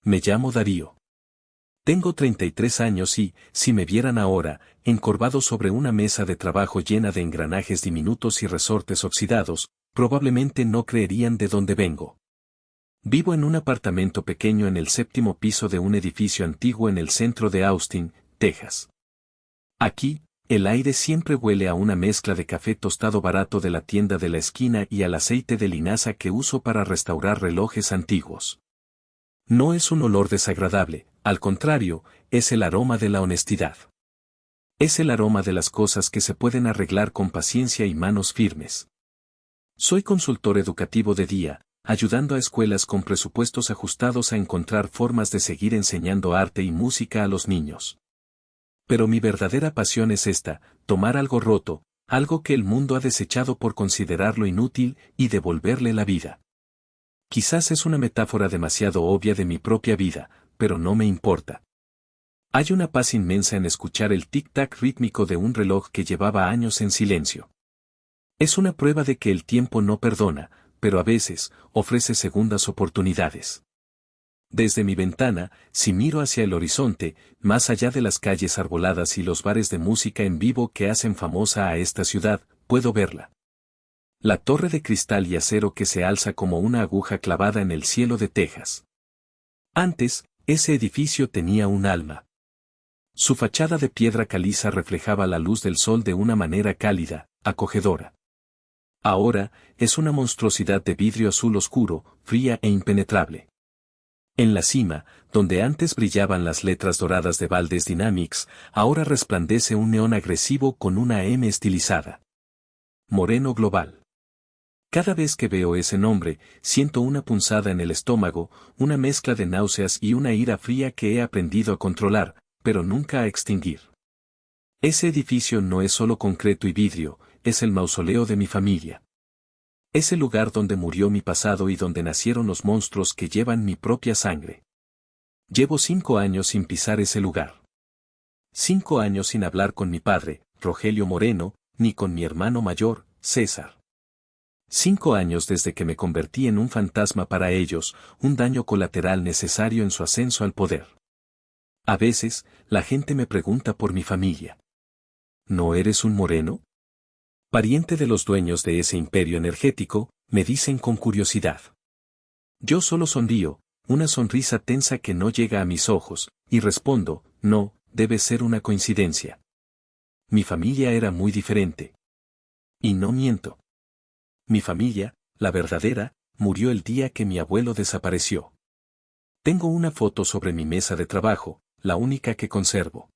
Me llamo Darío. Tengo 33 años y, si me vieran ahora, encorvado sobre una mesa de trabajo llena de engranajes diminutos y resortes oxidados, probablemente no creerían de dónde vengo. Vivo en un apartamento pequeño en el 7º piso de un edificio antiguo en el centro de Austin, Texas. Aquí, el aire siempre huele a una mezcla de café tostado barato de la tienda de la esquina y al aceite de linaza que uso para restaurar relojes antiguos. No es un olor desagradable, al contrario, es el aroma de la honestidad. Es el aroma de las cosas que se pueden arreglar con paciencia y manos firmes. Soy consultor educativo de día, ayudando a escuelas con presupuestos ajustados a encontrar formas de seguir enseñando arte y música a los niños. Pero mi verdadera pasión es esta, tomar algo roto, algo que el mundo ha desechado por considerarlo inútil, y devolverle la vida. Quizás es una metáfora demasiado obvia de mi propia vida, pero no me importa. Hay una paz inmensa en escuchar el tic-tac rítmico de un reloj que llevaba años en silencio. Es una prueba de que el tiempo no perdona, pero a veces, ofrece segundas oportunidades. Desde mi ventana, si miro hacia el horizonte, más allá de las calles arboladas y los bares de música en vivo que hacen famosa a esta ciudad, puedo verla. La torre de cristal y acero que se alza como una aguja clavada en el cielo de Texas. Antes, ese edificio tenía un alma. Su fachada de piedra caliza reflejaba la luz del sol de una manera cálida, acogedora. Ahora, es una monstruosidad de vidrio azul oscuro, fría e impenetrable. En la cima, donde antes brillaban las letras doradas de Valdes Dynamics, ahora resplandece un neón agresivo con una M estilizada. Moreno Global. Cada vez que veo ese nombre, siento una punzada en el estómago, una mezcla de náuseas y una ira fría que he aprendido a controlar, pero nunca a extinguir. Ese edificio no es solo concreto y vidrio, es el mausoleo de mi familia. Es el lugar donde murió mi pasado y donde nacieron los monstruos que llevan mi propia sangre. Llevo 5 años sin pisar ese lugar. 5 años sin hablar con mi padre, Rogelio Moreno, ni con mi hermano mayor, César. 5 años desde que me convertí en un fantasma para ellos, un daño colateral necesario en su ascenso al poder. A veces, la gente me pregunta por mi familia. ¿No eres un moreno? Pariente de los dueños de ese imperio energético, me dicen con curiosidad. Yo solo sonrío, una sonrisa tensa que no llega a mis ojos, y respondo, no, debe ser una coincidencia. Mi familia era muy diferente. Y no miento. Mi familia, la verdadera, murió el día que mi abuelo desapareció. Tengo una foto sobre mi mesa de trabajo, la única que conservo.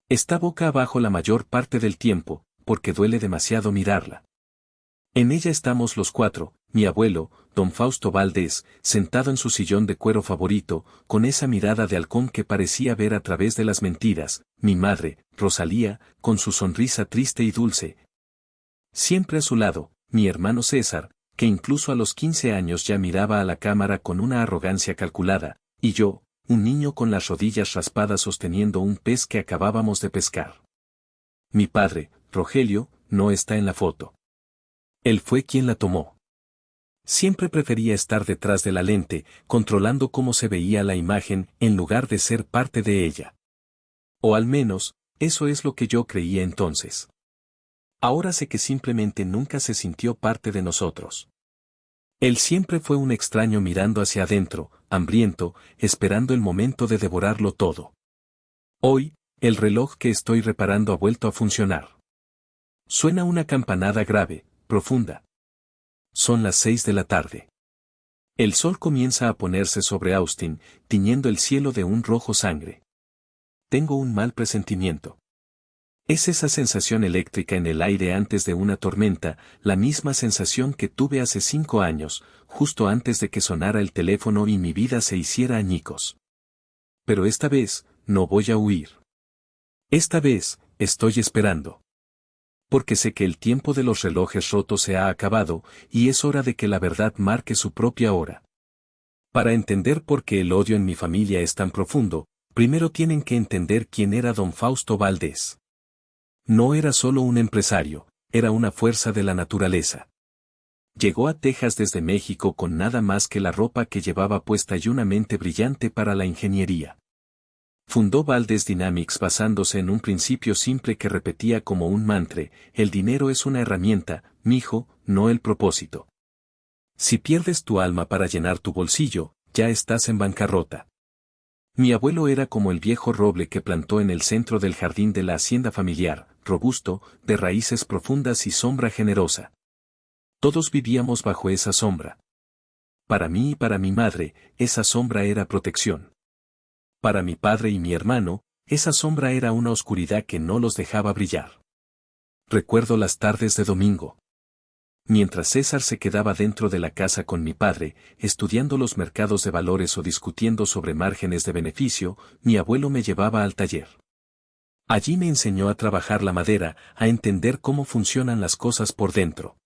Está boca abajo la mayor parte del tiempo, porque duele demasiado mirarla. En ella estamos los 4, mi abuelo, don Fausto Valdés, sentado en su sillón de cuero favorito, con esa mirada de halcón que parecía ver a través de las mentiras, mi madre, Rosalía, con su sonrisa triste y dulce. Siempre a su lado, mi hermano César, que incluso a los 15 años ya miraba a la cámara con una arrogancia calculada, y yo, un niño con las rodillas raspadas sosteniendo un pez que acabábamos de pescar. Mi padre, Rogelio, no está en la foto. Él fue quien la tomó. Siempre prefería estar detrás de la lente, controlando cómo se veía la imagen, en lugar de ser parte de ella. O al menos, eso es lo que yo creía entonces. Ahora sé que simplemente nunca se sintió parte de nosotros. Él siempre fue un extraño mirando hacia adentro, hambriento, esperando el momento de devorarlo todo. Hoy, el reloj que estoy reparando ha vuelto a funcionar. Suena una campanada grave, profunda. Son las 6 de la tarde. El sol comienza a ponerse sobre Austin, tiñendo el cielo de un rojo sangre. Tengo un mal presentimiento. Es esa sensación eléctrica en el aire antes de una tormenta, la misma sensación que tuve hace 5 años, justo antes de que sonara el teléfono y mi vida se hiciera añicos. Pero esta vez, no voy a huir. Esta vez, estoy esperando. Porque sé que el tiempo de los relojes rotos se ha acabado, y es hora de que la verdad marque su propia hora. Para entender por qué el odio en mi familia es tan profundo, primero tienen que entender quién era don Fausto Valdés. No era solo un empresario, era una fuerza de la naturaleza. Llegó a Texas desde México con nada más que la ropa que llevaba puesta y una mente brillante para la ingeniería. Fundó Valdez Dynamics basándose en un principio simple que repetía como un mantra: el dinero es una herramienta, mijo, no el propósito. Si pierdes tu alma para llenar tu bolsillo, ya estás en bancarrota. Mi abuelo era como el viejo roble que plantó en el centro del jardín de la hacienda familiar, robusto, de raíces profundas y sombra generosa. Todos vivíamos bajo esa sombra. Para mí y para mi madre, esa sombra era protección. Para mi padre y mi hermano, esa sombra era una oscuridad que no los dejaba brillar. Recuerdo las tardes de domingo. Mientras César se quedaba dentro de la casa con mi padre, estudiando los mercados de valores o discutiendo sobre márgenes de beneficio, mi abuelo me llevaba al taller. Allí me enseñó a trabajar la madera, a entender cómo funcionan las cosas por dentro.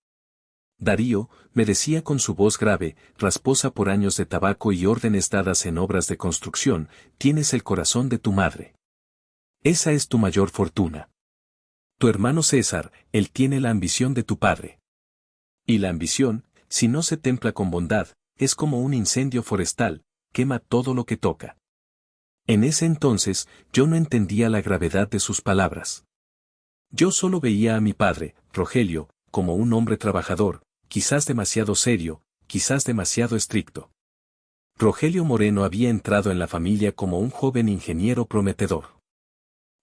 Darío, me decía con su voz grave, rasposa por años de tabaco y órdenes dadas en obras de construcción, tienes el corazón de tu madre. Esa es tu mayor fortuna. Tu hermano César, él tiene la ambición de tu padre. Y la ambición, si no se templa con bondad, es como un incendio forestal, quema todo lo que toca. En ese entonces, yo no entendía la gravedad de sus palabras. Yo solo veía a mi padre, Rogelio, como un hombre trabajador, quizás demasiado serio, quizás demasiado estricto. Rogelio Moreno había entrado en la familia como un joven ingeniero prometedor.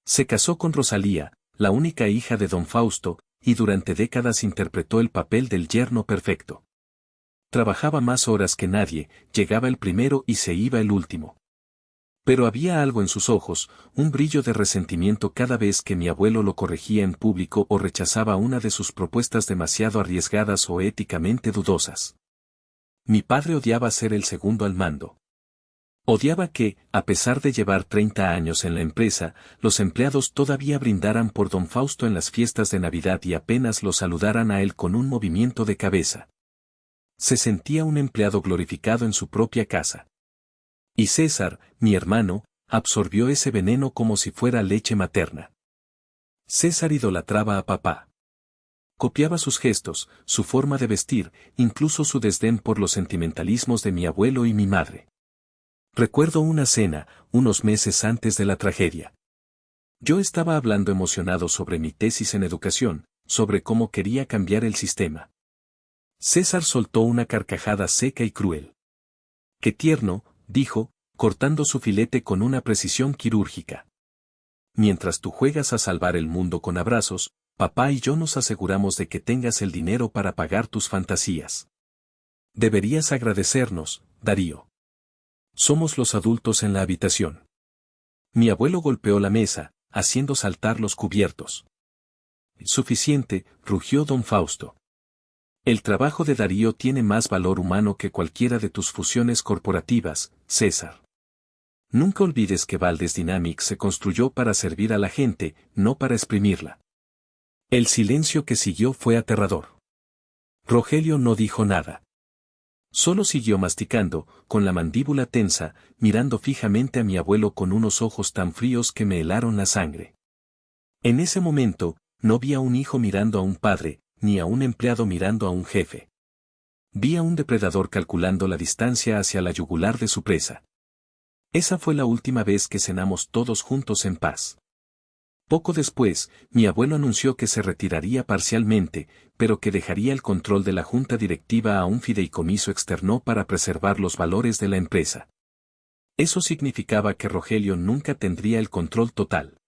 Se casó con Rosalía, la única hija de don Fausto, y durante décadas interpretó el papel del yerno perfecto. Trabajaba más horas que nadie, llegaba el primero y se iba el último. Pero había algo en sus ojos, un brillo de resentimiento cada vez que mi abuelo lo corregía en público o rechazaba una de sus propuestas demasiado arriesgadas o éticamente dudosas. Mi padre odiaba ser el segundo al mando. Odiaba que, a pesar de llevar 30 años en la empresa, los empleados todavía brindaran por don Fausto en las fiestas de Navidad y apenas lo saludaran a él con un movimiento de cabeza. Se sentía un empleado glorificado en su propia casa. Y César, mi hermano, absorbió ese veneno como si fuera leche materna. César idolatraba a papá. Copiaba sus gestos, su forma de vestir, incluso su desdén por los sentimentalismos de mi abuelo y mi madre. Recuerdo una cena, unos meses antes de la tragedia. Yo estaba hablando emocionado sobre mi tesis en educación, sobre cómo quería cambiar el sistema. César soltó una carcajada seca y cruel. ¡Qué tierno!, dijo, cortando su filete con una precisión quirúrgica. Mientras tú juegas a salvar el mundo con abrazos, papá y yo nos aseguramos de que tengas el dinero para pagar tus fantasías. Deberías agradecernos, Darío. Somos los adultos en la habitación. Mi abuelo golpeó la mesa, haciendo saltar los cubiertos. Suficiente, rugió don Fausto. El trabajo de Darío tiene más valor humano que cualquiera de tus fusiones corporativas, César. Nunca olvides que Valdez Dynamics se construyó para servir a la gente, no para exprimirla. El silencio que siguió fue aterrador. Rogelio no dijo nada. Solo siguió masticando, con la mandíbula tensa, mirando fijamente a mi abuelo con unos ojos tan fríos que me helaron la sangre. En ese momento, no vi a un hijo mirando a un padre, ni a un empleado mirando a un jefe. Vi a un depredador calculando la distancia hacia la yugular de su presa. Esa fue la última vez que cenamos todos juntos en paz. Poco después, mi abuelo anunció que se retiraría parcialmente, pero que dejaría el control de la junta directiva a un fideicomiso externo para preservar los valores de la empresa. Eso significaba que Rogelio nunca tendría el control total.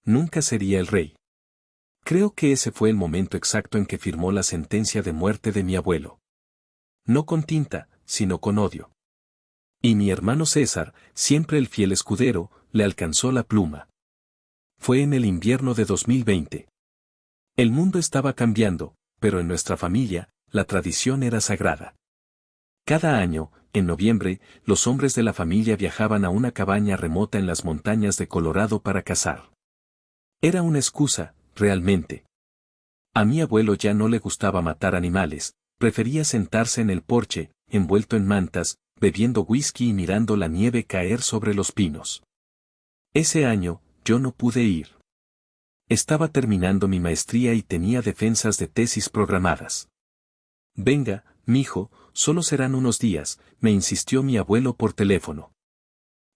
Nunca sería el rey. Creo que ese fue el momento exacto en que firmó la sentencia de muerte de mi abuelo. No con tinta, sino con odio. Y mi hermano César, siempre el fiel escudero, le alcanzó la pluma. Fue en el invierno de 2020. El mundo estaba cambiando, pero en nuestra familia, la tradición era sagrada. Cada año, en noviembre, los hombres de la familia viajaban a una cabaña remota en las montañas de Colorado para cazar. Era una excusa, realmente. A mi abuelo ya no le gustaba matar animales, prefería sentarse en el porche, envuelto en mantas, bebiendo whisky y mirando la nieve caer sobre los pinos. Ese año, yo no pude ir. Estaba terminando mi maestría y tenía defensas de tesis programadas. Venga, mijo, solo serán unos días, me insistió mi abuelo por teléfono.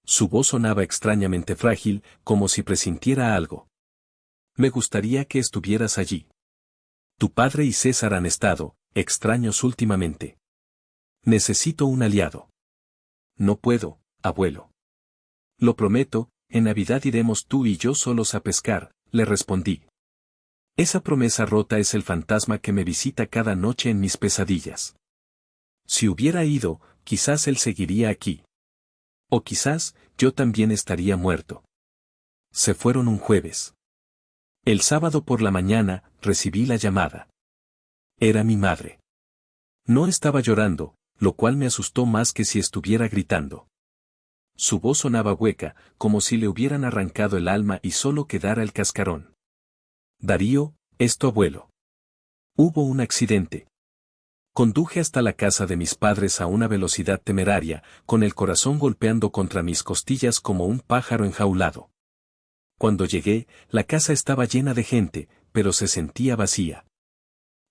Su voz sonaba extrañamente frágil, como si presintiera algo. Me gustaría que estuvieras allí. Tu padre y César han estado, extraños últimamente. Necesito un aliado. No puedo, abuelo. Lo prometo, en Navidad iremos tú y yo solos a pescar, le respondí. Esa promesa rota es el fantasma que me visita cada noche en mis pesadillas. Si hubiera ido, quizás él seguiría aquí. O quizás, yo también estaría muerto. Se fueron un jueves. El sábado por la mañana, recibí la llamada. Era mi madre. No estaba llorando, lo cual me asustó más que si estuviera gritando. Su voz sonaba hueca, como si le hubieran arrancado el alma y solo quedara el cascarón. Darío, es tu abuelo. Hubo un accidente. Conduje hasta la casa de mis padres a una velocidad temeraria, con el corazón golpeando contra mis costillas como un pájaro enjaulado. Cuando llegué, la casa estaba llena de gente, pero se sentía vacía.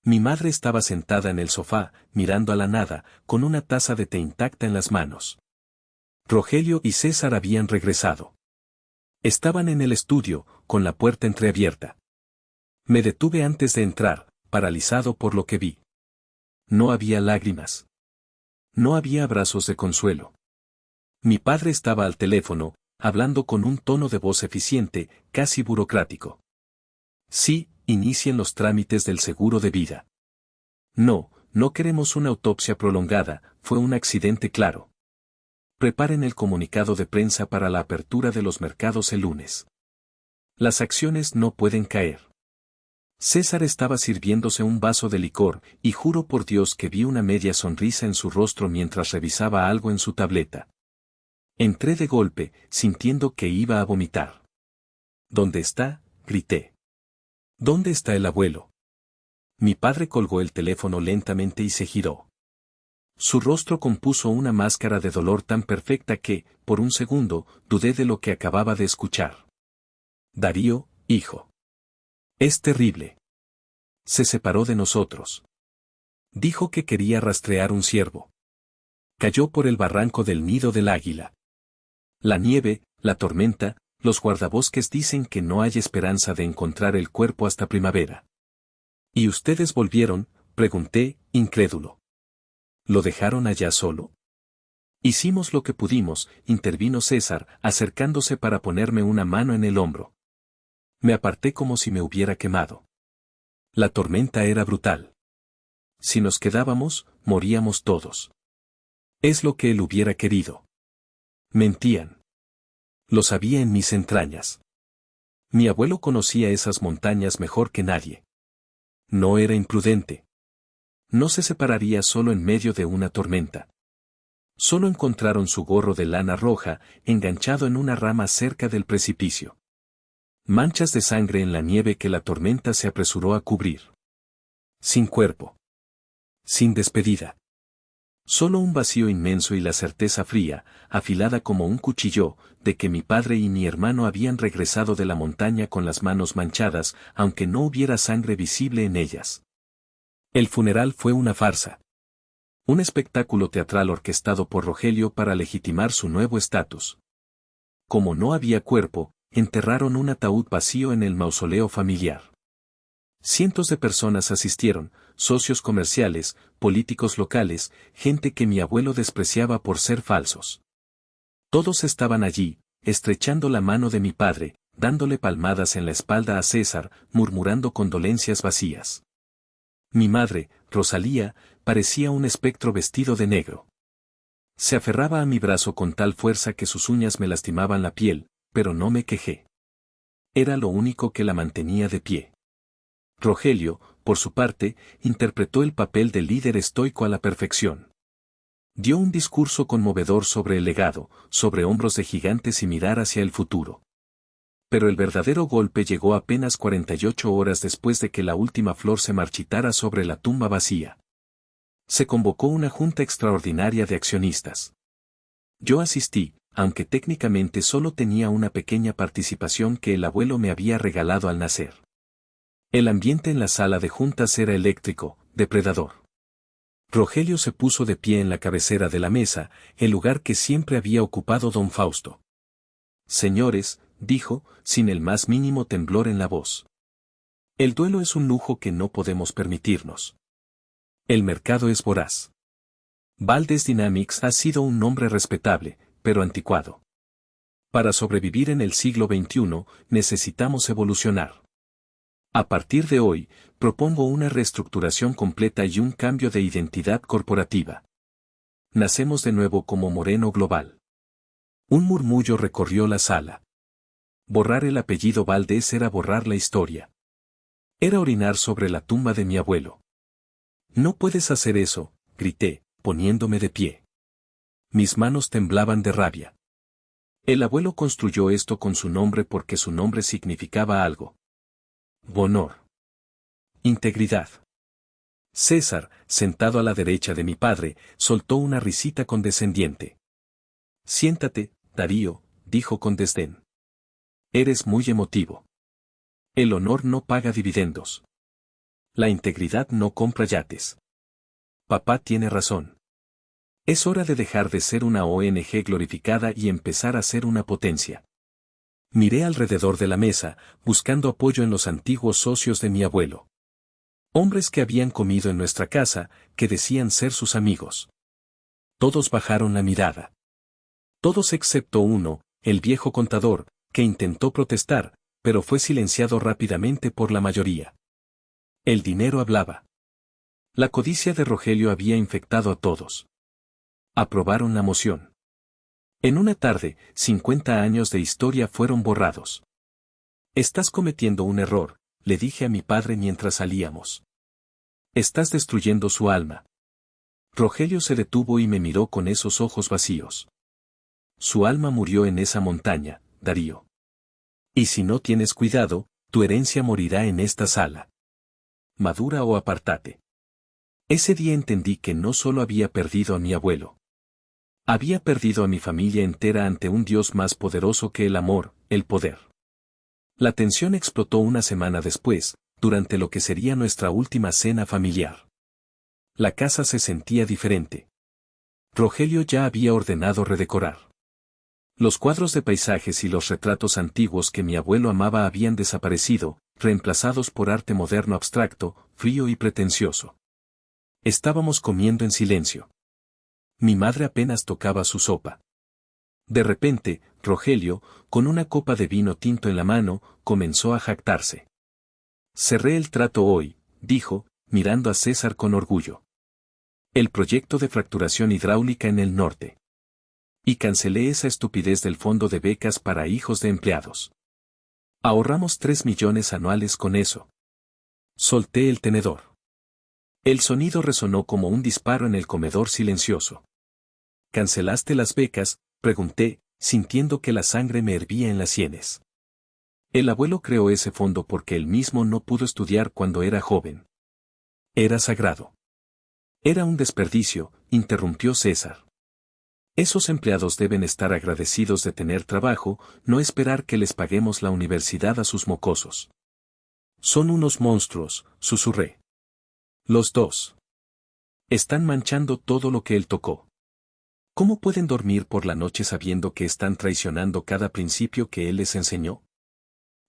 Mi madre estaba sentada en el sofá, mirando a la nada, con una taza de té intacta en las manos. Rogelio y César habían regresado. Estaban en el estudio, con la puerta entreabierta. Me detuve antes de entrar, paralizado por lo que vi. No había lágrimas. No había abrazos de consuelo. Mi padre estaba al teléfono, hablando con un tono de voz eficiente, casi burocrático. Sí, inicien los trámites del seguro de vida. No, no queremos una autopsia prolongada, fue un accidente claro. Preparen el comunicado de prensa para la apertura de los mercados el lunes. Las acciones no pueden caer. César estaba sirviéndose un vaso de licor, y juro por Dios que vi una media sonrisa en su rostro mientras revisaba algo en su tableta. Entré de golpe, sintiendo que iba a vomitar. ¿Dónde está?, grité. ¿Dónde está el abuelo? Mi padre colgó el teléfono lentamente y se giró. Su rostro compuso una máscara de dolor tan perfecta que, por un segundo, dudé de lo que acababa de escuchar. Darío, hijo. Es terrible. Se separó de nosotros. Dijo que quería rastrear un ciervo. Cayó por el barranco del nido del águila. La nieve, la tormenta, los guardabosques dicen que no hay esperanza de encontrar el cuerpo hasta primavera. ¿Y ustedes volvieron?, pregunté, incrédulo. ¿Lo dejaron allá solo? Hicimos lo que pudimos, intervino César, acercándose para ponerme una mano en el hombro. Me aparté como si me hubiera quemado. La tormenta era brutal. Si nos quedábamos, moríamos todos. Es lo que él hubiera querido. Mentían. Lo sabía en mis entrañas. Mi abuelo conocía esas montañas mejor que nadie. No era imprudente. No se separaría solo en medio de una tormenta. Solo encontraron su gorro de lana roja, enganchado en una rama cerca del precipicio. Manchas de sangre en la nieve que la tormenta se apresuró a cubrir. Sin cuerpo. Sin despedida. Solo un vacío inmenso y la certeza fría, afilada como un cuchillo, de que mi padre y mi hermano habían regresado de la montaña con las manos manchadas, aunque no hubiera sangre visible en ellas. El funeral fue una farsa. Un espectáculo teatral orquestado por Rogelio para legitimar su nuevo estatus. Como no había cuerpo, enterraron un ataúd vacío en el mausoleo familiar. Cientos de personas asistieron, socios comerciales, políticos locales, gente que mi abuelo despreciaba por ser falsos. Todos estaban allí, estrechando la mano de mi padre, dándole palmadas en la espalda a César, murmurando condolencias vacías. Mi madre, Rosalía, parecía un espectro vestido de negro. Se aferraba a mi brazo con tal fuerza que sus uñas me lastimaban la piel, pero no me quejé. Era lo único que la mantenía de pie. Rogelio, por su parte, interpretó el papel de líder estoico a la perfección. Dio un discurso conmovedor sobre el legado, sobre hombros de gigantes y mirar hacia el futuro. Pero el verdadero golpe llegó apenas 48 horas después de que la última flor se marchitara sobre la tumba vacía. Se convocó una junta extraordinaria de accionistas. Yo asistí, aunque técnicamente solo tenía una pequeña participación que el abuelo me había regalado al nacer. El ambiente en la sala de juntas era eléctrico, depredador. Rogelio se puso de pie en la cabecera de la mesa, el lugar que siempre había ocupado don Fausto. Señores, dijo, sin el más mínimo temblor en la voz. El duelo es un lujo que no podemos permitirnos. El mercado es voraz. Valdes Dynamics ha sido un nombre respetable, pero anticuado. Para sobrevivir en el siglo XXI, necesitamos evolucionar. A partir de hoy, propongo una reestructuración completa y un cambio de identidad corporativa. Nacemos de nuevo como Moreno Global. Un murmullo recorrió la sala. Borrar el apellido Valdés era borrar la historia. Era orinar sobre la tumba de mi abuelo. No puedes hacer eso, grité, poniéndome de pie. Mis manos temblaban de rabia. El abuelo construyó esto con su nombre porque su nombre significaba algo. Honor. Integridad. César, sentado a la derecha de mi padre, soltó una risita condescendiente. Siéntate, Darío, dijo con desdén. Eres muy emotivo. El honor no paga dividendos. La integridad no compra yates. Papá tiene razón. Es hora de dejar de ser una ONG glorificada y empezar a ser una potencia. Miré alrededor de la mesa, buscando apoyo en los antiguos socios de mi abuelo. Hombres que habían comido en nuestra casa, que decían ser sus amigos. Todos bajaron la mirada. Todos excepto uno, el viejo contador, que intentó protestar, pero fue silenciado rápidamente por la mayoría. El dinero hablaba. La codicia de Rogelio había infectado a todos. Aprobaron la moción. En una tarde, 50 años de historia fueron borrados. Estás cometiendo un error, le dije a mi padre mientras salíamos. Estás destruyendo su alma. Rogelio se detuvo y me miró con esos ojos vacíos. Su alma murió en esa montaña, Darío. Y si no tienes cuidado, tu herencia morirá en esta sala. Madura o apártate. Ese día entendí que no solo había perdido a mi abuelo. Había perdido a mi familia entera ante un Dios más poderoso que el amor, el poder. La tensión explotó una semana después, durante lo que sería nuestra última cena familiar. La casa se sentía diferente. Rogelio ya había ordenado redecorar. Los cuadros de paisajes y los retratos antiguos que mi abuelo amaba habían desaparecido, reemplazados por arte moderno abstracto, frío y pretencioso. Estábamos comiendo en silencio. Mi madre apenas tocaba su sopa. De repente, Rogelio, con una copa de vino tinto en la mano, comenzó a jactarse. Cerré el trato hoy, dijo, mirando a César con orgullo. El proyecto de fracturación hidráulica en el norte. Y cancelé esa estupidez del fondo de becas para hijos de empleados. Ahorramos 3 millones anuales con eso. Solté el tenedor. El sonido resonó como un disparo en el comedor silencioso. ¿Cancelaste las becas?, pregunté, sintiendo que la sangre me hervía en las sienes. El abuelo creó ese fondo porque él mismo no pudo estudiar cuando era joven. Era sagrado. Era un desperdicio, interrumpió César. Esos empleados deben estar agradecidos de tener trabajo, no esperar que les paguemos la universidad a sus mocosos. Son unos monstruos, susurré. Los dos. Están manchando todo lo que él tocó. ¿Cómo pueden dormir por la noche sabiendo que están traicionando cada principio que él les enseñó?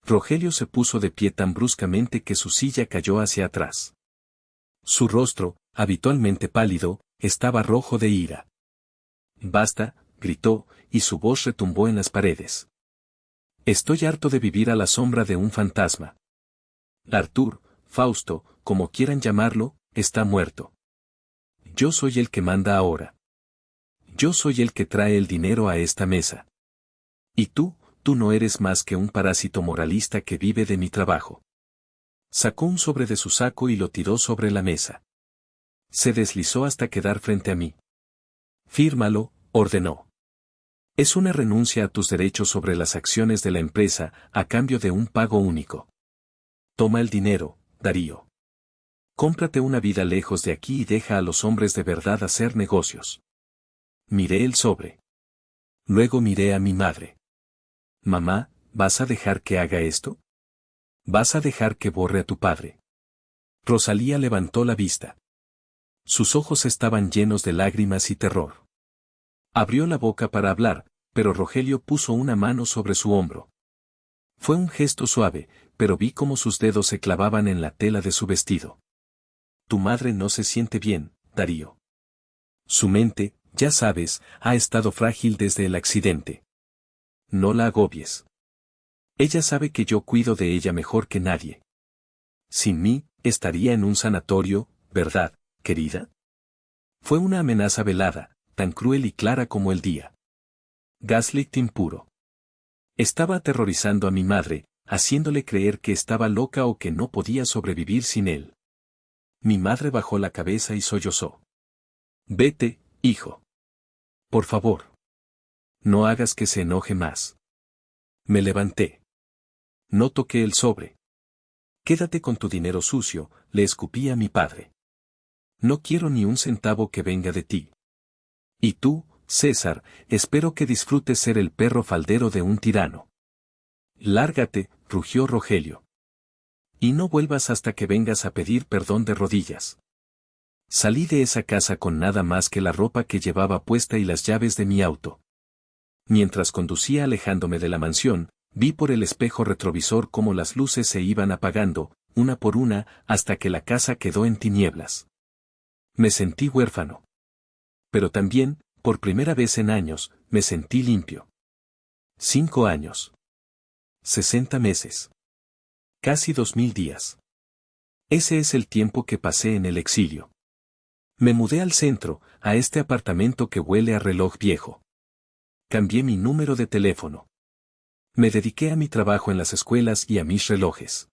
Rogelio se puso de pie tan bruscamente que su silla cayó hacia atrás. Su rostro, habitualmente pálido, estaba rojo de ira. Basta, gritó, y su voz retumbó en las paredes. Estoy harto de vivir a la sombra de un fantasma. Artur, Fausto, como quieran llamarlo, está muerto. Yo soy el que manda ahora. Yo soy el que trae el dinero a esta mesa. Y tú no eres más que un parásito moralista que vive de mi trabajo. Sacó un sobre de su saco y lo tiró sobre la mesa. Se deslizó hasta quedar frente a mí. Fírmalo, ordenó. Es una renuncia a tus derechos sobre las acciones de la empresa, a cambio de un pago único. Toma el dinero, Darío. Cómprate una vida lejos de aquí y deja a los hombres de verdad hacer negocios. Miré el sobre. Luego miré a mi madre. Mamá, ¿vas a dejar que haga esto? ¿Vas a dejar que borre a tu padre? Rosalía levantó la vista. Sus ojos estaban llenos de lágrimas y terror. Abrió la boca para hablar, pero Rogelio puso una mano sobre su hombro. Fue un gesto suave, pero vi cómo sus dedos se clavaban en la tela de su vestido. Tu madre no se siente bien, Darío. Su mente, ya sabes, ha estado frágil desde el accidente. No la agobies. Ella sabe que yo cuido de ella mejor que nadie. Sin mí, estaría en un sanatorio, ¿verdad, querida? Fue una amenaza velada, tan cruel y clara como el día. Gaslighting puro. Estaba aterrorizando a mi madre, haciéndole creer que estaba loca o que no podía sobrevivir sin él. Mi madre bajó la cabeza y sollozó. Vete, hijo. Por favor. No hagas que se enoje más. Me levanté. No toqué el sobre. Quédate con tu dinero sucio, le escupí a mi padre. No quiero ni un centavo que venga de ti. Y tú, César, espero que disfrutes ser el perro faldero de un tirano. Lárgate, rugió Rogelio. Y no vuelvas hasta que vengas a pedir perdón de rodillas. Salí de esa casa con nada más que la ropa que llevaba puesta y las llaves de mi auto. Mientras conducía alejándome de la mansión, vi por el espejo retrovisor cómo las luces se iban apagando, una por una, hasta que la casa quedó en tinieblas. Me sentí huérfano. Pero también, por primera vez en años, me sentí limpio. 5 años. 60 meses. Casi 2000 días. Ese es el tiempo que pasé en el exilio. Me mudé al centro, a este apartamento que huele a reloj viejo. Cambié mi número de teléfono. Me dediqué a mi trabajo en las escuelas y a mis relojes.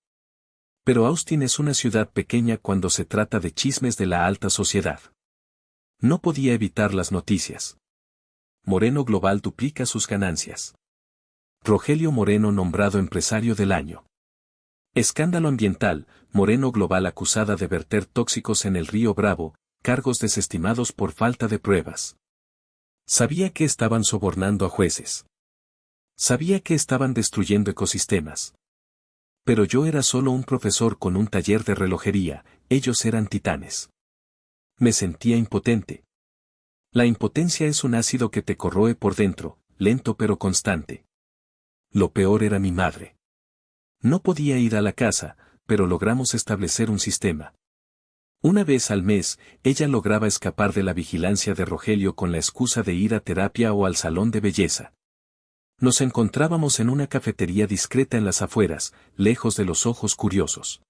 Pero Austin es una ciudad pequeña cuando se trata de chismes de la alta sociedad. No podía evitar las noticias. Moreno Global duplica sus ganancias. Rogelio Moreno nombrado empresario del año. Escándalo ambiental, Moreno Global acusada de verter tóxicos en el río Bravo, cargos desestimados por falta de pruebas. Sabía que estaban sobornando a jueces. Sabía que estaban destruyendo ecosistemas. Pero yo era solo un profesor con un taller de relojería, ellos eran titanes. Me sentía impotente. La impotencia es un ácido que te corroe por dentro, lento pero constante. Lo peor era mi madre. No podía ir a la casa, pero logramos establecer un sistema. Una vez al mes, ella lograba escapar de la vigilancia de Rogelio con la excusa de ir a terapia o al salón de belleza. Nos encontrábamos en una cafetería discreta en las afueras, lejos de los ojos curiosos.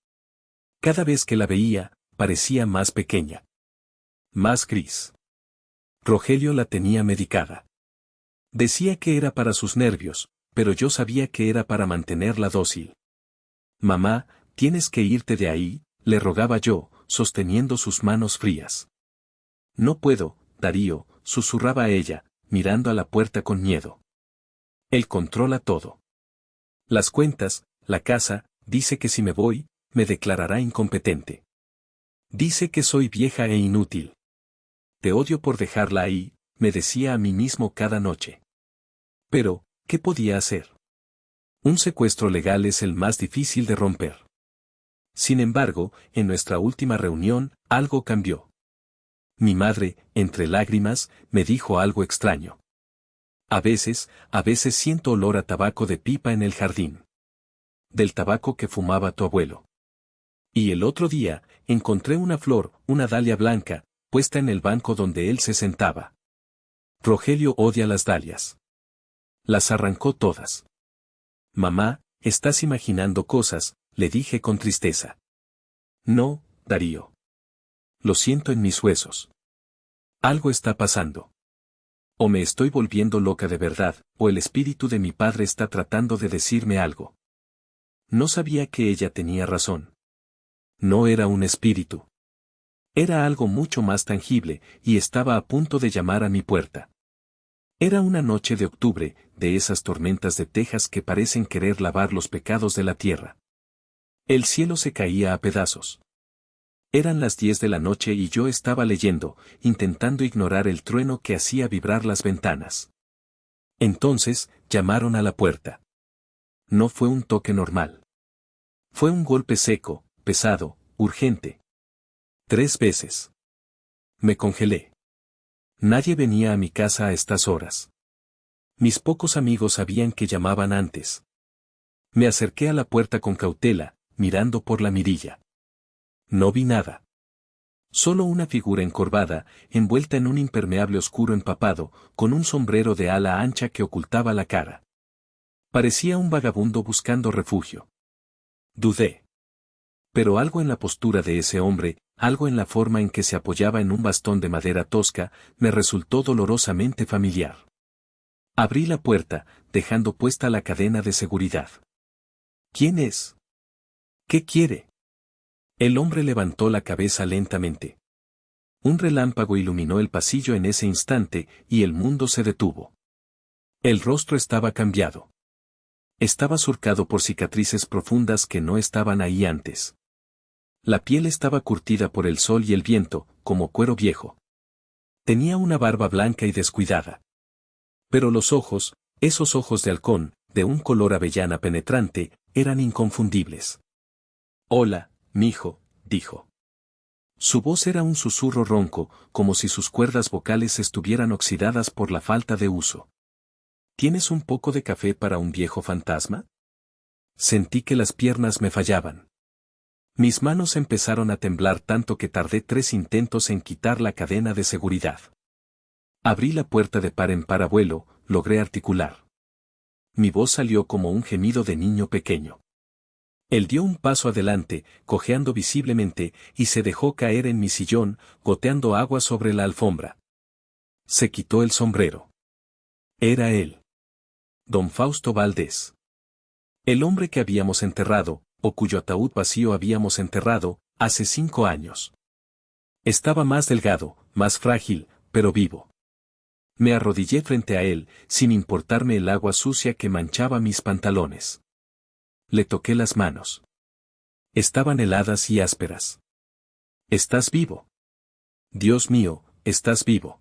Cada vez que la veía, parecía más pequeña. Más gris. Rogelio la tenía medicada. Decía que era para sus nervios, pero yo sabía que era para mantenerla dócil. Mamá, tienes que irte de ahí, le rogaba yo, sosteniendo sus manos frías. No puedo, Darío, susurraba ella, mirando a la puerta con miedo. Él controla todo. Las cuentas, la casa, dice que si me voy, me declarará incompetente. Dice que soy vieja e inútil. Te odio por dejarla ahí, me decía a mí mismo cada noche. Pero, ¿qué podía hacer? Un secuestro legal es el más difícil de romper. Sin embargo, en nuestra última reunión, algo cambió. Mi madre, entre lágrimas, me dijo algo extraño. A veces siento olor a tabaco de pipa en el jardín. Del tabaco que fumaba tu abuelo. Y el otro día, encontré una flor, una dalia blanca, puesta en el banco donde él se sentaba. Rogelio odia las dalias. Las arrancó todas. Mamá, estás imaginando cosas, le dije con tristeza. No, Darío. Lo siento en mis huesos. Algo está pasando. O me estoy volviendo loca de verdad, o el espíritu de mi padre está tratando de decirme algo. No sabía que ella tenía razón. No era un espíritu. Era algo mucho más tangible, y estaba a punto de llamar a mi puerta. Era una noche de octubre, de esas tormentas de Texas que parecen querer lavar los pecados de la tierra. El cielo se caía a pedazos. Eran las 10 de la noche y yo estaba leyendo, intentando ignorar el trueno que hacía vibrar las ventanas. Entonces, llamaron a la puerta. No fue un toque normal. Fue un golpe seco, pesado, urgente. 3 veces. Me congelé. Nadie venía a mi casa a estas horas. Mis pocos amigos sabían que llamaban antes. Me acerqué a la puerta con cautela, mirando por la mirilla. No vi nada. Solo una figura encorvada, envuelta en un impermeable oscuro empapado, con un sombrero de ala ancha que ocultaba la cara. Parecía un vagabundo buscando refugio. Dudé. Pero algo en la postura de ese hombre, algo en la forma en que se apoyaba en un bastón de madera tosca, me resultó dolorosamente familiar. Abrí la puerta, dejando puesta la cadena de seguridad. ¿Quién es? ¿Qué quiere? El hombre levantó la cabeza lentamente. Un relámpago iluminó el pasillo en ese instante, y el mundo se detuvo. El rostro estaba cambiado. Estaba surcado por cicatrices profundas que no estaban ahí antes. La piel estaba curtida por el sol y el viento, como cuero viejo. Tenía una barba blanca y descuidada. Pero los ojos, esos ojos de halcón, de un color avellana penetrante, eran inconfundibles. Hola, mijo, dijo. Su voz era un susurro ronco, como si sus cuerdas vocales estuvieran oxidadas por la falta de uso. ¿Tienes un poco de café para un viejo fantasma? Sentí que las piernas me fallaban. Mis manos empezaron a temblar tanto que tardé 3 intentos en quitar la cadena de seguridad. Abrí la puerta de par en par a vuelo, logré articular. Mi voz salió como un gemido de niño pequeño. Él dio un paso adelante, cojeando visiblemente, y se dejó caer en mi sillón, goteando agua sobre la alfombra. Se quitó el sombrero. Era él. Don Fausto Valdés. El hombre que habíamos enterrado, o cuyo ataúd vacío habíamos enterrado, hace 5 años. Estaba más delgado, más frágil, pero vivo. Me arrodillé frente a él, sin importarme el agua sucia que manchaba mis pantalones. Le toqué las manos. Estaban heladas y ásperas. ¿Estás vivo? Dios mío, estás vivo.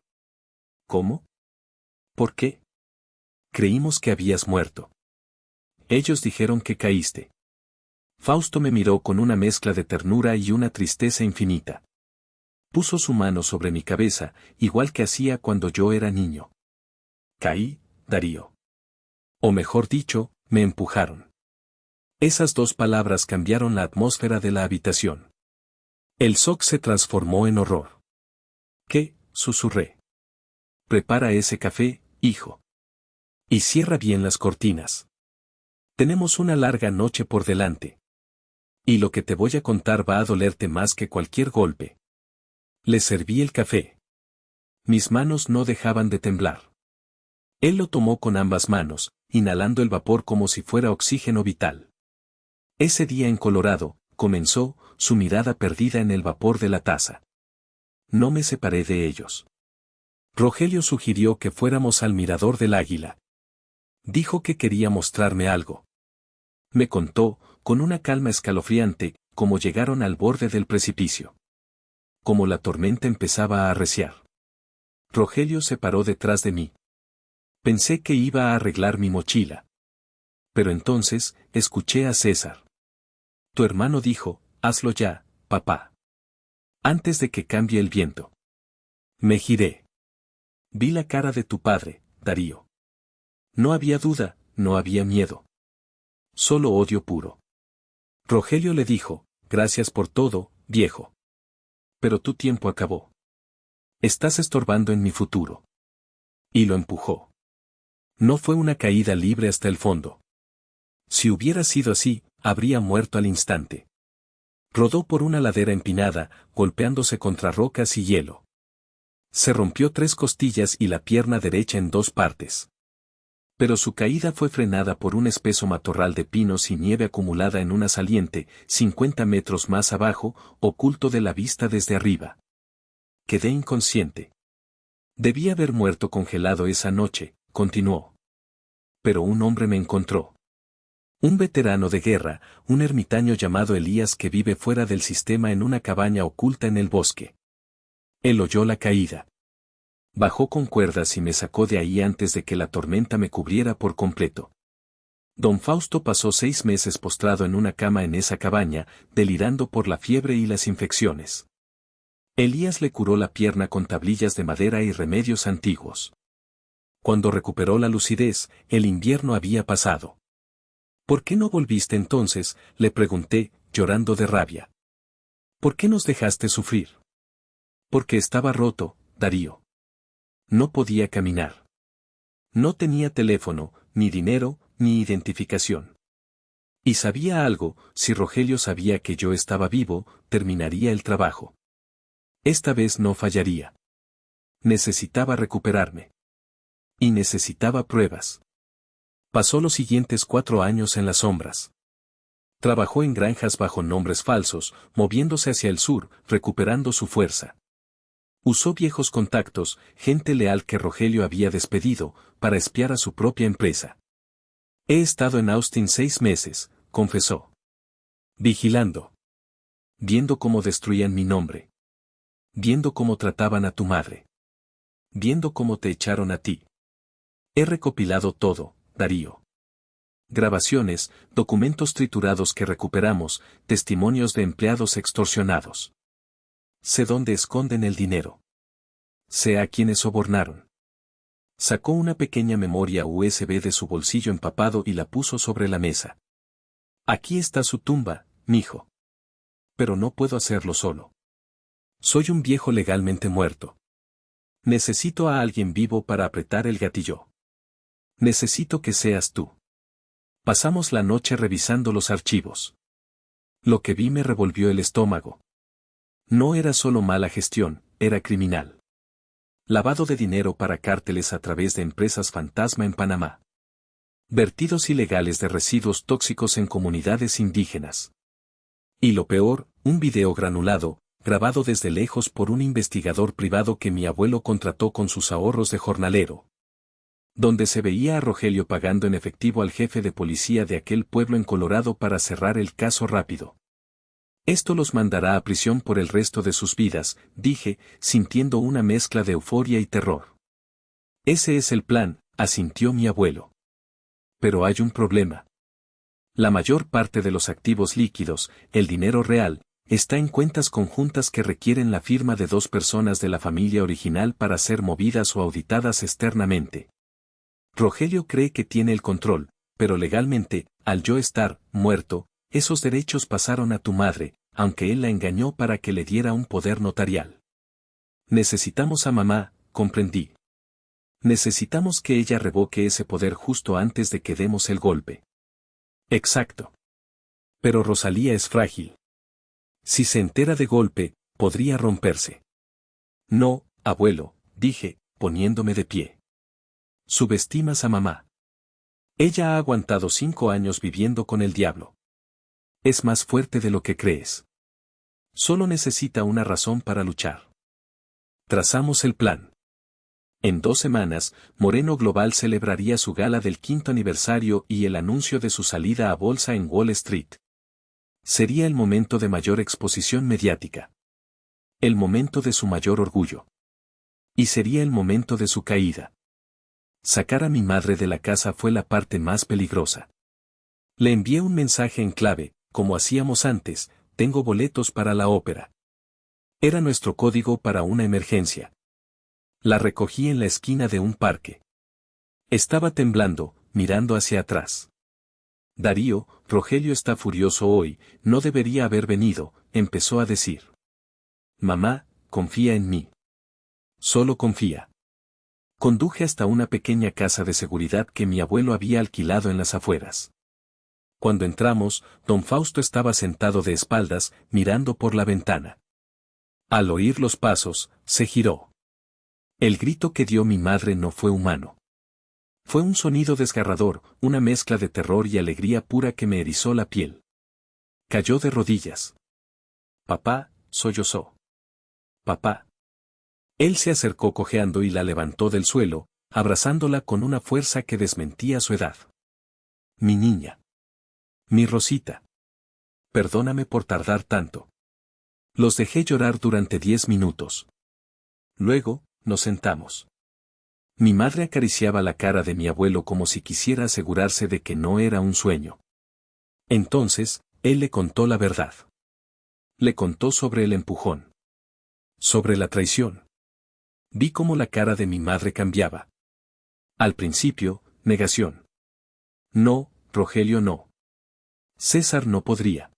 ¿Cómo? ¿Por qué? Creímos que habías muerto. Ellos dijeron que caíste. Fausto me miró con una mezcla de ternura y una tristeza infinita. Puso su mano sobre mi cabeza, igual que hacía cuando yo era niño. Caí, Darío. O mejor dicho, me empujaron. Esas 2 palabras cambiaron la atmósfera de la habitación. El shock se transformó en horror. ¿Qué? Susurré. Prepara ese café, hijo. Y cierra bien las cortinas. Tenemos una larga noche por delante. Y lo que te voy a contar va a dolerte más que cualquier golpe. Le serví el café. Mis manos no dejaban de temblar. Él lo tomó con ambas manos, inhalando el vapor como si fuera oxígeno vital. Ese día en Colorado, comenzó, su mirada perdida en el vapor de la taza. No me separé de ellos. Rogelio sugirió que fuéramos al mirador del Águila. Dijo que quería mostrarme algo. Me contó, con una calma escalofriante, cómo llegaron al borde del precipicio. Como la tormenta empezaba a arreciar. Rogelio se paró detrás de mí. Pensé que iba a arreglar mi mochila. Pero entonces, escuché a César. Tu hermano dijo, hazlo ya, papá. Antes de que cambie el viento. Me giré. Vi la cara de tu padre, Darío. No había duda, no había miedo. Solo odio puro. Rogelio le dijo, gracias por todo, viejo. Pero tu tiempo acabó. Estás estorbando en mi futuro. Y lo empujó. No fue una caída libre hasta el fondo. Si hubiera sido así, habría muerto al instante. Rodó por una ladera empinada, golpeándose contra rocas y hielo. Se rompió 3 costillas y la pierna derecha en 2 partes. Pero su caída fue frenada por un espeso matorral de pinos y nieve acumulada en una saliente, 50 metros más abajo, oculto de la vista desde arriba. Quedé inconsciente. Debí haber muerto congelado esa noche, continuó. Pero un hombre me encontró. Un veterano de guerra, un ermitaño llamado Elías que vive fuera del sistema en una cabaña oculta en el bosque. Él oyó la caída. Bajó con cuerdas y me sacó de ahí antes de que la tormenta me cubriera por completo. Don Fausto pasó 6 meses postrado en una cama en esa cabaña, delirando por la fiebre y las infecciones. Elías le curó la pierna con tablillas de madera y remedios antiguos. Cuando recuperó la lucidez, el invierno había pasado. ¿Por qué no volviste entonces?, le pregunté, llorando de rabia. ¿Por qué nos dejaste sufrir? Porque estaba roto, Darío. No podía caminar. No tenía teléfono, ni dinero, ni identificación. Y sabía algo: si Rogelio sabía que yo estaba vivo, terminaría el trabajo. Esta vez no fallaría. Necesitaba recuperarme. Y necesitaba pruebas. Pasó los siguientes 4 años en las sombras. Trabajó en granjas bajo nombres falsos, moviéndose hacia el sur, recuperando su fuerza. Usó viejos contactos, gente leal que Rogelio había despedido, para espiar a su propia empresa. He estado en Austin 6 meses, confesó. Vigilando. Viendo cómo destruían mi nombre. Viendo cómo trataban a tu madre. Viendo cómo te echaron a ti. He recopilado todo, Darío. Grabaciones, documentos triturados que recuperamos, testimonios de empleados extorsionados. Sé dónde esconden el dinero. Sé a quienes sobornaron. Sacó una pequeña memoria USB de su bolsillo empapado y la puso sobre la mesa. Aquí está su tumba, mijo. Pero no puedo hacerlo solo. Soy un viejo legalmente muerto. Necesito a alguien vivo para apretar el gatillo. Necesito que seas tú. Pasamos la noche revisando los archivos. Lo que vi me revolvió el estómago. No era solo mala gestión, era criminal. Lavado de dinero para cárteles a través de empresas fantasma en Panamá. Vertidos ilegales de residuos tóxicos en comunidades indígenas. Y lo peor, un video granulado, grabado desde lejos por un investigador privado que mi abuelo contrató con sus ahorros de jornalero. Donde se veía a Rogelio pagando en efectivo al jefe de policía de aquel pueblo en Colorado para cerrar el caso rápido. Esto los mandará a prisión por el resto de sus vidas, dije, sintiendo una mezcla de euforia y terror. Ese es el plan, asintió mi abuelo. Pero hay un problema. La mayor parte de los activos líquidos, el dinero real, está en cuentas conjuntas que requieren la firma de 2 personas de la familia original para ser movidas o auditadas externamente. Rogelio cree que tiene el control, pero legalmente, al yo estar muerto, esos derechos pasaron a tu madre, aunque él la engañó para que le diera un poder notarial. Necesitamos a mamá, comprendí. Necesitamos que ella revoque ese poder justo antes de que demos el golpe. Exacto. Pero Rosalía es frágil. Si se entera de golpe, podría romperse. No, abuelo, dije, poniéndome de pie. Subestimas a mamá. Ella ha aguantado 5 años viviendo con el diablo. Es más fuerte de lo que crees. Solo necesita una razón para luchar. Trazamos el plan. En 2 semanas, Moreno Global celebraría su gala del 5º aniversario y el anuncio de su salida a bolsa en Wall Street. Sería el momento de mayor exposición mediática. El momento de su mayor orgullo. Y sería el momento de su caída. Sacar a mi madre de la casa fue la parte más peligrosa. Le envié un mensaje en clave, como hacíamos antes: tengo boletos para la ópera. Era nuestro código para una emergencia. La recogí en la esquina de un parque. Estaba temblando, mirando hacia atrás. Darío, Rogelio está furioso hoy, no debería haber venido, empezó a decir. Mamá, confía en mí. Solo confía. Conduje hasta una pequeña casa de seguridad que mi abuelo había alquilado en las afueras. Cuando entramos, don Fausto estaba sentado de espaldas, mirando por la ventana. Al oír los pasos, se giró. El grito que dio mi madre no fue humano. Fue un sonido desgarrador, una mezcla de terror y alegría pura que me erizó la piel. Cayó de rodillas. Papá, sollozó. Papá. Él se acercó cojeando y la levantó del suelo, abrazándola con una fuerza que desmentía su edad. Mi niña. Mi Rosita. Perdóname por tardar tanto. Los dejé llorar durante 10 minutos. Luego, nos sentamos. Mi madre acariciaba la cara de mi abuelo como si quisiera asegurarse de que no era un sueño. Entonces, él le contó la verdad. Le contó sobre el empujón. Sobre la traición. Vi cómo la cara de mi madre cambiaba. Al principio, negación. No, Rogelio no. César no podría.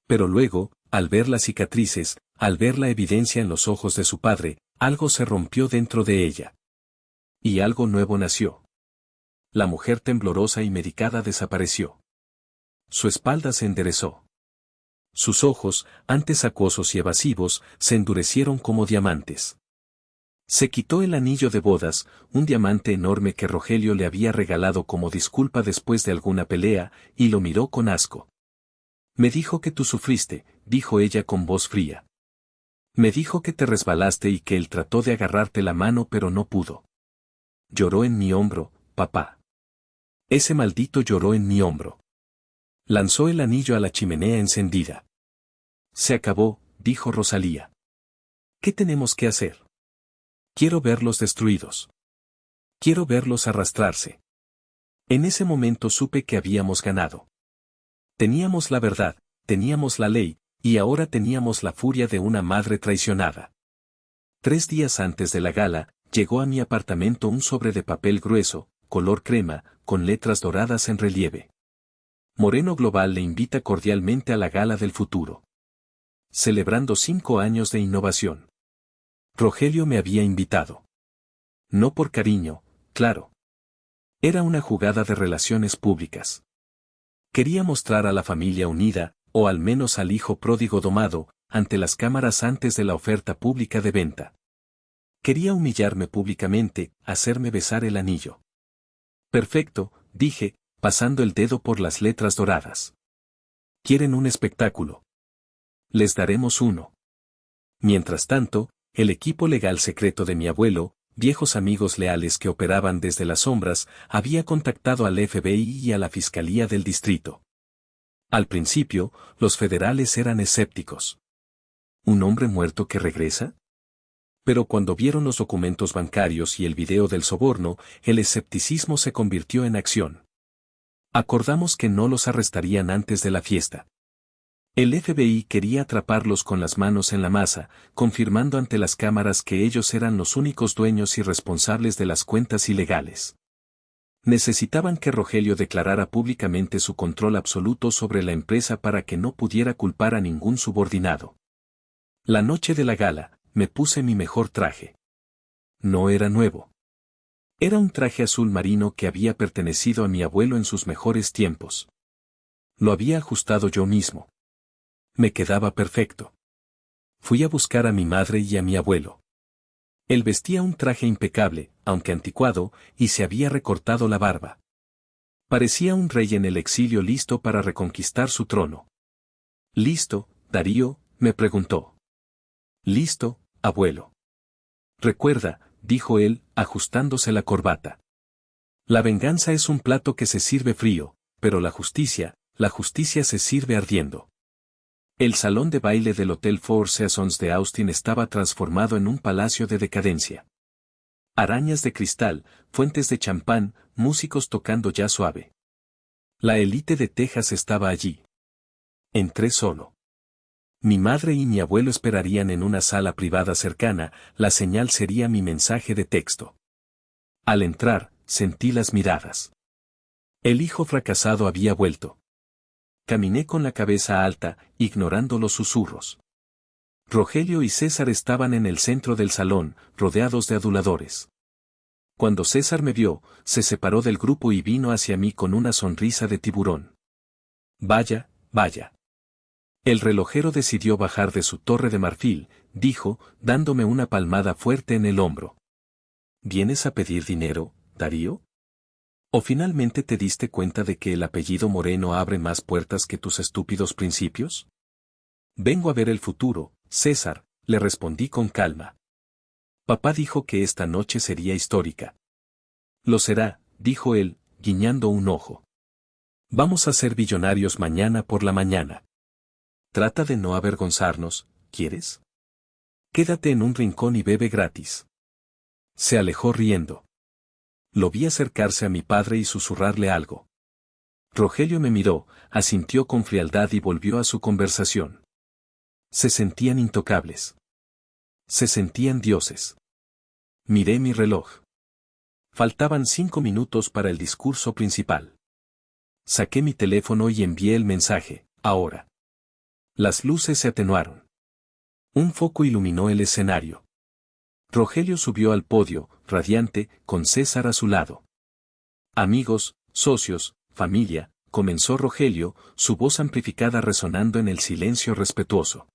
Pero luego, al ver las cicatrices, al ver la evidencia en los ojos de su padre, algo se rompió dentro de ella. Y algo nuevo nació. La mujer temblorosa y medicada desapareció. Su espalda se enderezó. Sus ojos, antes acuosos y evasivos, se endurecieron como diamantes. Se quitó el anillo de bodas, un diamante enorme que Rogelio le había regalado como disculpa después de alguna pelea, y lo miró con asco. Me dijo que tú sufriste, dijo ella con voz fría. Me dijo que te resbalaste y que él trató de agarrarte la mano pero no pudo. Lloró en mi hombro, papá. Ese maldito lloró en mi hombro. Lanzó el anillo a la chimenea encendida. Se acabó, dijo Rosalía. ¿Qué tenemos que hacer? Quiero verlos destruidos. Quiero verlos arrastrarse. En ese momento supe que habíamos ganado. Teníamos la verdad, teníamos la ley, y ahora teníamos la furia de una madre traicionada. 3 días antes de la gala, llegó a mi apartamento un sobre de papel grueso, color crema, con letras doradas en relieve. Moreno Global le invita cordialmente a la gala del futuro. Celebrando 5 años de innovación. Rogelio me había invitado. No por cariño, claro. Era una jugada de relaciones públicas. Quería mostrar a la familia unida, o al menos al hijo pródigo domado, ante las cámaras antes de la oferta pública de venta. Quería humillarme públicamente, hacerme besar el anillo. Perfecto, dije, pasando el dedo por las letras doradas. ¿Quieren un espectáculo? Les daremos uno. Mientras tanto, el equipo legal secreto de mi abuelo, viejos amigos leales que operaban desde las sombras, había contactado al FBI y a la Fiscalía del Distrito. Al principio, los federales eran escépticos. ¿Un hombre muerto que regresa? Pero cuando vieron los documentos bancarios y el video del soborno, el escepticismo se convirtió en acción. Acordamos que no los arrestarían antes de la fiesta. El FBI quería atraparlos con las manos en la masa, confirmando ante las cámaras que ellos eran los únicos dueños y responsables de las cuentas ilegales. Necesitaban que Rogelio declarara públicamente su control absoluto sobre la empresa para que no pudiera culpar a ningún subordinado. La noche de la gala, me puse mi mejor traje. No era nuevo. Era un traje azul marino que había pertenecido a mi abuelo en sus mejores tiempos. Lo había ajustado yo mismo. Me quedaba perfecto. Fui a buscar a mi madre y a mi abuelo. Él vestía un traje impecable, aunque anticuado, y se había recortado la barba. Parecía un rey en el exilio listo para reconquistar su trono. ¿Listo, Darío?, me preguntó. Listo, abuelo. Recuerda, dijo él, ajustándose la corbata. La venganza es un plato que se sirve frío, pero la justicia se sirve ardiendo. El salón de baile del Hotel Four Seasons de Austin estaba transformado en un palacio de decadencia. Arañas de cristal, fuentes de champán, músicos tocando jazz suave. La élite de Texas estaba allí. Entré solo. Mi madre y mi abuelo esperarían en una sala privada cercana, la señal sería mi mensaje de texto. Al entrar, sentí las miradas. El hijo fracasado había vuelto. Caminé con la cabeza alta, ignorando los susurros. Rogelio y César estaban en el centro del salón, rodeados de aduladores. Cuando César me vio, se separó del grupo y vino hacia mí con una sonrisa de tiburón. Vaya, vaya. El relojero decidió bajar de su torre de marfil, dijo, dándome una palmada fuerte en el hombro. ¿Vienes a pedir dinero, Darío? ¿O finalmente te diste cuenta de que el apellido Moreno abre más puertas que tus estúpidos principios? Vengo a ver el futuro, César, le respondí con calma. Papá dijo que esta noche sería histórica. Lo será, dijo él, guiñando un ojo. Vamos a ser billonarios mañana por la mañana. Trata de no avergonzarnos, ¿quieres? Quédate en un rincón y bebe gratis. Se alejó riendo. Lo vi acercarse a mi padre y susurrarle algo. Rogelio me miró, asintió con frialdad y volvió a su conversación. Se sentían intocables. Se sentían dioses. Miré mi reloj. Faltaban 5 minutos para el discurso principal. Saqué mi teléfono y envié el mensaje, ahora. Las luces se atenuaron. Un foco iluminó el escenario. Rogelio subió al podio, radiante, con César a su lado. Amigos, socios, familia, comenzó Rogelio, su voz amplificada resonando en el silencio respetuoso.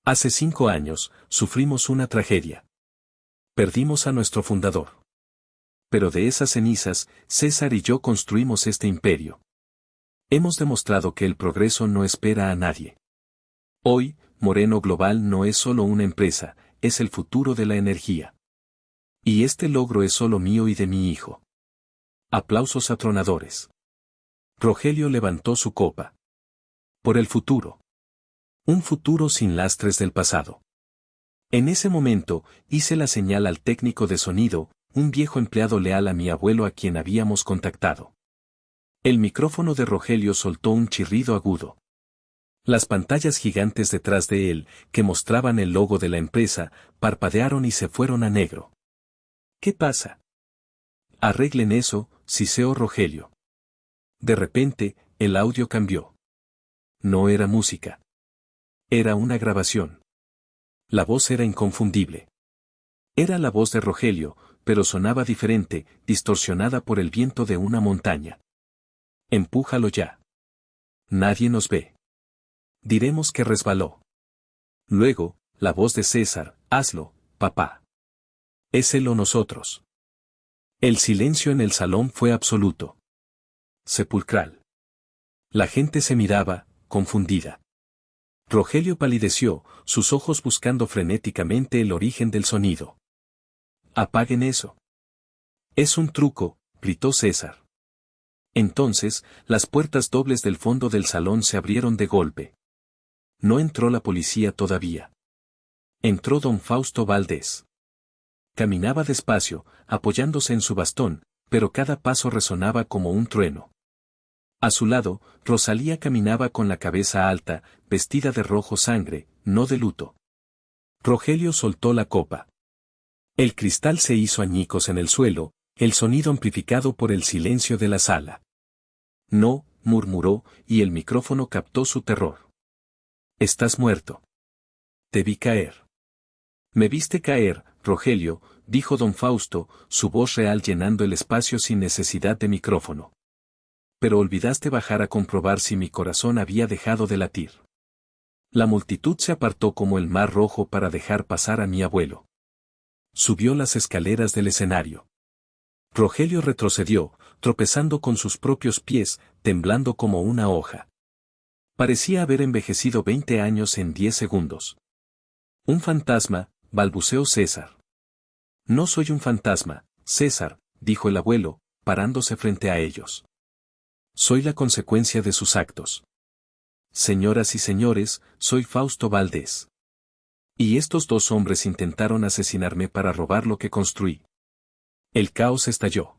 Hace 5 años, sufrimos una tragedia. Perdimos a nuestro fundador. Pero de esas cenizas, César y yo construimos este imperio. Hemos demostrado que el progreso no espera a nadie. Hoy, Moreno Global no es solo una empresa, es el futuro de la energía. Y este logro es solo mío y de mi hijo. Aplausos atronadores. Rogelio levantó su copa. Por el futuro. Un futuro sin lastres del pasado. En ese momento, hice la señal al técnico de sonido, un viejo empleado leal a mi abuelo a quien habíamos contactado. El micrófono de Rogelio soltó un chirrido agudo. Las pantallas gigantes detrás de él, que mostraban el logo de la empresa, parpadearon y se fueron a negro. ¿Qué pasa? Arreglen eso, siseó Rogelio. De repente, el audio cambió. No era música. Era una grabación. La voz era inconfundible. Era la voz de Rogelio, pero sonaba diferente, distorsionada por el viento de una montaña. Empújalo ya. Nadie nos ve. Diremos que resbaló. Luego, la voz de César, hazlo, papá. Es él o nosotros. El silencio en el salón fue absoluto. Sepulcral. La gente se miraba, confundida. Rogelio palideció, sus ojos buscando frenéticamente el origen del sonido. Apaguen eso. Es un truco, gritó César. Entonces, las puertas dobles del fondo del salón se abrieron de golpe. No entró la policía todavía. Entró don Fausto Valdés. Caminaba despacio, apoyándose en su bastón, pero cada paso resonaba como un trueno. A su lado, Rosalía caminaba con la cabeza alta, vestida de rojo sangre, no de luto. Rogelio soltó la copa. El cristal se hizo añicos en el suelo, el sonido amplificado por el silencio de la sala. No, murmuró, y el micrófono captó su terror. Estás muerto. Te vi caer. Me viste caer, Rogelio, dijo don Fausto, su voz real llenando el espacio sin necesidad de micrófono. Pero olvidaste bajar a comprobar si mi corazón había dejado de latir. La multitud se apartó como el mar rojo para dejar pasar a mi abuelo. Subió las escaleras del escenario. Rogelio retrocedió, tropezando con sus propios pies, temblando como una hoja. Parecía haber envejecido 20 años en 10 segundos. Un fantasma, balbuceó César. No soy un fantasma, César, dijo el abuelo, parándose frente a ellos. Soy la consecuencia de sus actos. Señoras y señores, soy Fausto Valdés. Y estos 2 hombres intentaron asesinarme para robar lo que construí. El caos estalló.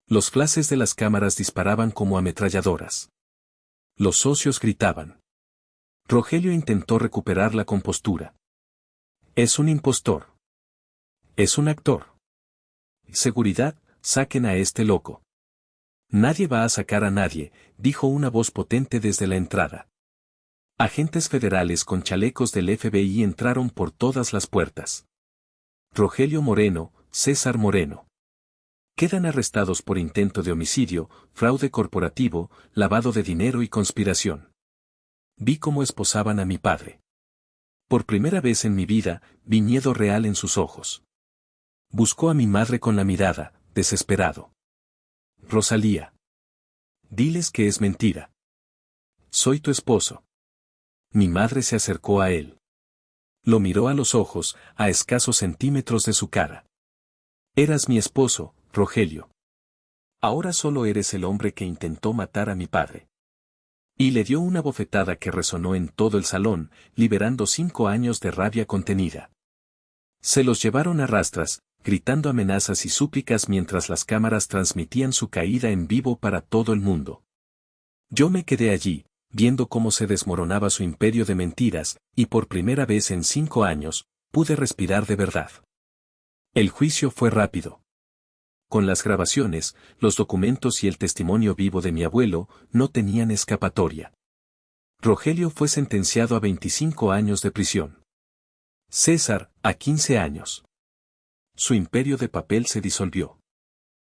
Los flashes de las cámaras disparaban como ametralladoras. Los socios gritaban. Rogelio intentó recuperar la compostura. Es un impostor. Es un actor. Seguridad, saquen a este loco. Nadie va a sacar a nadie, dijo una voz potente desde la entrada. Agentes federales con chalecos del FBI entraron por todas las puertas. Rogelio Moreno, César Moreno. Quedan arrestados por intento de homicidio, fraude corporativo, lavado de dinero y conspiración. Vi cómo esposaban a mi padre. Por primera vez en mi vida, vi miedo real en sus ojos. Buscó a mi madre con la mirada, desesperado. Rosalía. Diles que es mentira. Soy tu esposo. Mi madre se acercó a él. Lo miró a los ojos, a escasos centímetros de su cara. Eras mi esposo, Rogelio. Ahora solo eres el hombre que intentó matar a mi padre. Y le dio una bofetada que resonó en todo el salón, liberando 5 años de rabia contenida. Se los llevaron a rastras, gritando amenazas y súplicas mientras las cámaras transmitían su caída en vivo para todo el mundo. Yo me quedé allí, viendo cómo se desmoronaba su imperio de mentiras, y por primera vez en 5 años, pude respirar de verdad. El juicio fue rápido. Con las grabaciones, los documentos y el testimonio vivo de mi abuelo, no tenían escapatoria. Rogelio fue sentenciado a 25 años de prisión. César, a 15 años. Su imperio de papel se disolvió.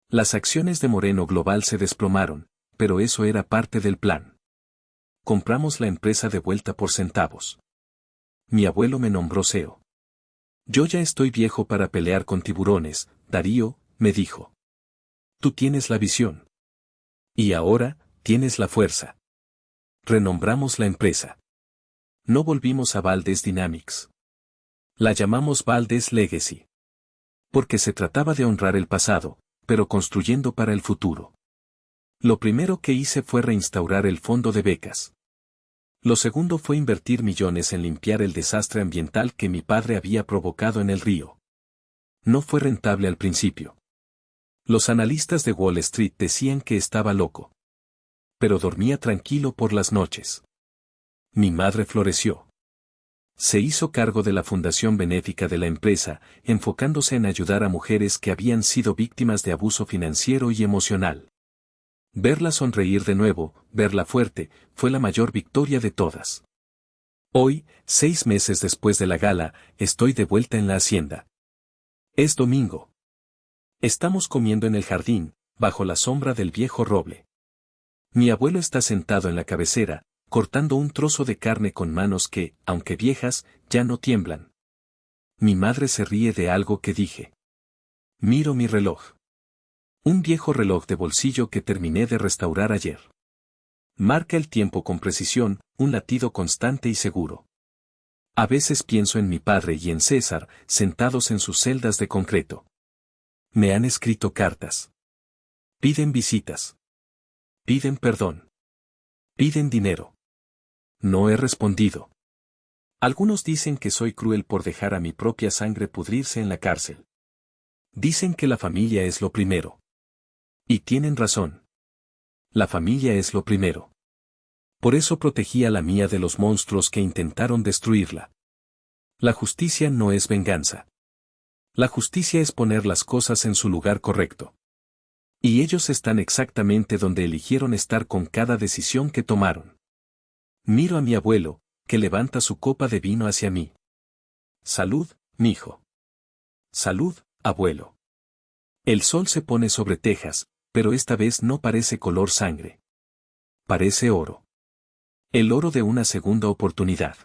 Las acciones de Moreno Global se desplomaron, pero eso era parte del plan. Compramos la empresa de vuelta por centavos. Mi abuelo me nombró CEO. Yo ya estoy viejo para pelear con tiburones, Darío, me dijo. Tú tienes la visión. Y ahora, tienes la fuerza. Renombramos la empresa. No volvimos a Valdez Dynamics. La llamamos Valdez Legacy. Porque se trataba de honrar el pasado, pero construyendo para el futuro. Lo primero que hice fue reinstaurar el fondo de becas. Lo segundo fue invertir millones en limpiar el desastre ambiental que mi padre había provocado en el río. No fue rentable al principio. Los analistas de Wall Street decían que estaba loco. Pero dormía tranquilo por las noches. Mi madre floreció. Se hizo cargo de la fundación benéfica de la empresa, enfocándose en ayudar a mujeres que habían sido víctimas de abuso financiero y emocional. Verla sonreír de nuevo, verla fuerte, fue la mayor victoria de todas. Hoy, 6 meses después de la gala, estoy de vuelta en la hacienda. Es domingo. Estamos comiendo en el jardín, bajo la sombra del viejo roble. Mi abuelo está sentado en la cabecera, cortando un trozo de carne con manos que, aunque viejas, ya no tiemblan. Mi madre se ríe de algo que dije. Miro mi reloj. Un viejo reloj de bolsillo que terminé de restaurar ayer. Marca el tiempo con precisión, un latido constante y seguro. A veces pienso en mi padre y en César, sentados en sus celdas de concreto. Me han escrito cartas. Piden visitas. Piden perdón. Piden dinero. No he respondido. Algunos dicen que soy cruel por dejar a mi propia sangre pudrirse en la cárcel. Dicen que la familia es lo primero. Y tienen razón. La familia es lo primero. Por eso protegí a la mía de los monstruos que intentaron destruirla. La justicia no es venganza. La justicia es poner las cosas en su lugar correcto. Y ellos están exactamente donde eligieron estar con cada decisión que tomaron. Miro a mi abuelo, que levanta su copa de vino hacia mí. Salud, mijo. Salud, abuelo. El sol se pone sobre Texas, pero esta vez no parece color sangre. Parece oro. El oro de una segunda oportunidad.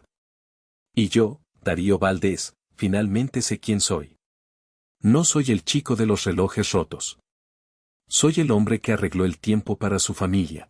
Y yo, Darío Valdez, finalmente sé quién soy. No soy el chico de los relojes rotos. Soy el hombre que arregló el tiempo para su familia.